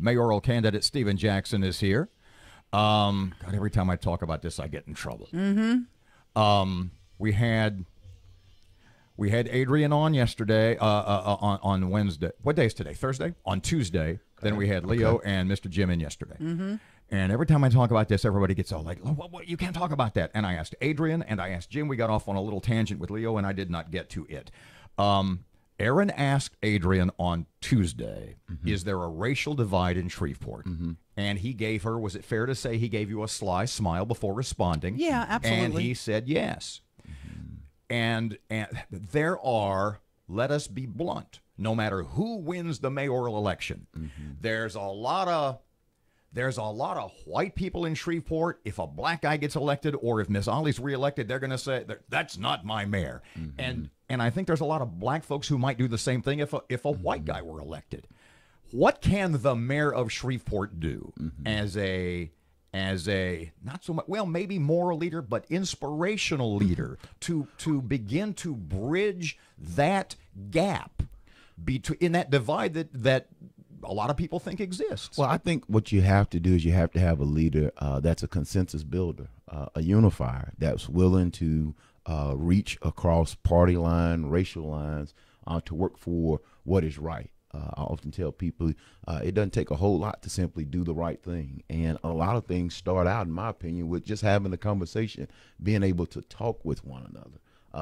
Mayoral candidate Stephen Jackson is here. God, every time I talk about this, I get in trouble. We had Adrian on yesterday, on Wednesday. What day is today? Thursday? On Tuesday. Then we had Leo and Mr. Jim in yesterday. And every time I talk about this, everybody gets all like, oh, what, you can't talk about that. And I asked Adrian and I asked Jim. We got off on a little tangent with Leo, and I did not get to it. Erin asked Adrian on Tuesday, is there a racial divide in Shreveport? And he gave her, was it fair to say he gave you a sly smile before responding? Yeah, absolutely. And he said yes. And there are, let us be blunt, no matter who wins the mayoral election, there's a lot of white people in Shreveport. If a black guy gets elected, or if Miss Ollie's reelected, they're going to say, that's not my mayor. And I think there's a lot of black folks who might do the same thing if a white guy were elected. What can the mayor of Shreveport do as a not so much, well, maybe moral leader, but inspirational leader to begin to bridge that gap in that divide that a lot of people think exists? Well, I think what you have to do is you have to have a leader that's a consensus builder, a unifier that's willing to reach across party line, racial lines, to work for what is right. I often tell people it doesn't take a whole lot to simply do the right thing. And a lot of things start out, in my opinion, with just having a conversation, being able to talk with one another.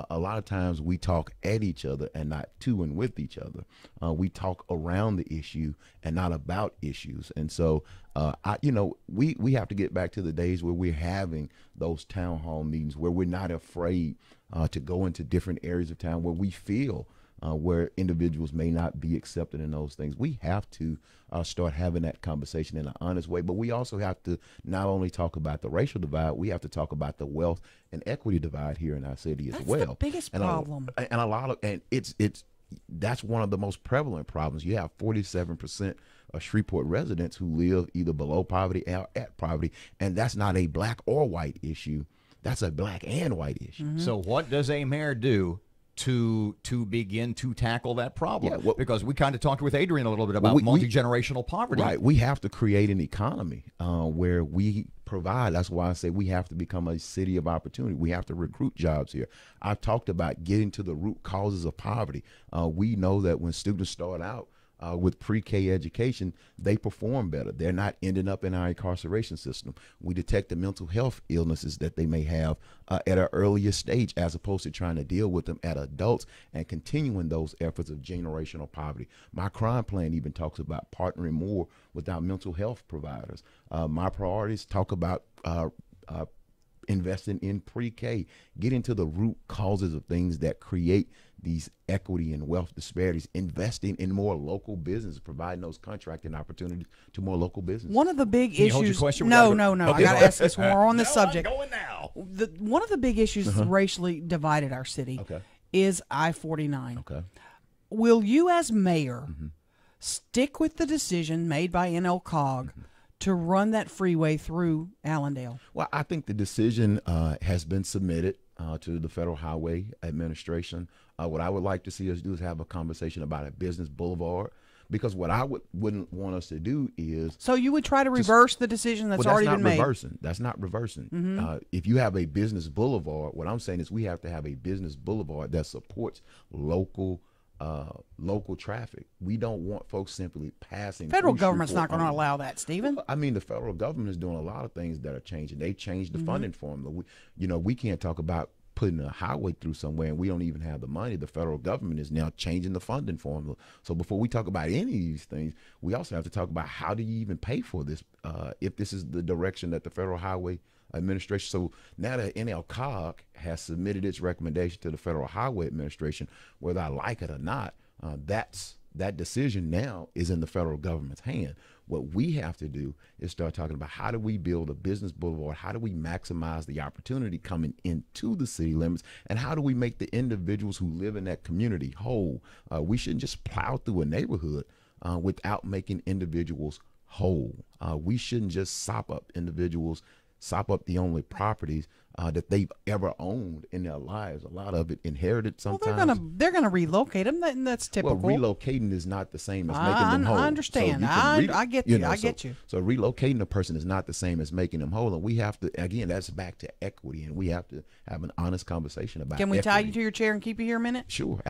A lot of times we talk at each other and not to and with each other. We talk around the issue and not about issues. And so, we have to get back to the days where we're having those town hall meetings, where we're not afraid to go into different areas of town where we feel where individuals may not be accepted in those things. We have to start having that conversation in an honest way, but we also have to not only talk about the racial divide, we have to talk about the wealth and equity divide here in our city as well. That's the biggest problem. That's one of the most prevalent problems. You have 47% of Shreveport residents who live either below poverty or at poverty, and that's not a black or white issue. That's a black and white issue. So what does a mayor do to begin to tackle that problem? Yeah, because we kind of talked with Adrian a little bit about multi-generational poverty. Right. We have to create an economy where we provide. That's why I say we have to become a city of opportunity. We have to recruit jobs here. I've talked about getting to the root causes of poverty. We know that when students start out with pre-K education, they perform better. They're not ending up in our incarceration system. We detect the mental health illnesses that they may have at an earlier stage, as opposed to trying to deal with them at adults and continuing those efforts of generational poverty. My crime plan even talks about partnering more with our mental health providers. My priorities talk about investing in pre-K, getting to the root causes of things that create these equity and wealth disparities, investing in more local business, providing those contracting opportunities to more local business. One of the big issues. Hold your question? No. I got to ask this when we're on this subject. I'm going now. One of the big issues that racially divided our city is I-49. Okay. Will you, as mayor, stick with the decision made by NLCOG to run that freeway through Allendale? Well, I think the decision has been submitted to the Federal Highway Administration. What I would like to see us do is have a conversation about a business boulevard, because what I wouldn't want us to do is... So you would try to reverse the decision that's already been made? That's not reversing. If you have a business boulevard, what I'm saying is we have to have a business boulevard that supports local traffic. We don't want folks simply passing. Federal government's not going to allow that, Stephen. Well, I mean, the federal government is doing a lot of things that are changing. They changed the funding formula. We can't talk about putting a highway through somewhere and we don't even have the money. The federal government is now changing the funding formula. So before we talk about any of these things, we also have to talk about how do you even pay for this if this is the direction that the Federal Highway Administration. So now that NLCOG has submitted its recommendation to the Federal Highway Administration, whether I like it or not, that decision now is in the federal government's hand. What we have to do is start talking about how do we build a business boulevard, how do we maximize the opportunity coming into the city limits, and how do we make the individuals who live in that community whole. We shouldn't just plow through a neighborhood without making individuals whole. We shouldn't just sop up individuals sop up the only properties that they've ever owned in their lives. A lot of it inherited Well, sometimes. they're gonna relocate them. That's typical. Well, relocating is not the same as making them whole. I understand. So you can I get you. I so, get you. So relocating a person is not the same as making them whole. And we have to, again, that's back to equity, and we have to have an honest conversation about Can we tie you equity. to your chair and keep you here a minute? Sure.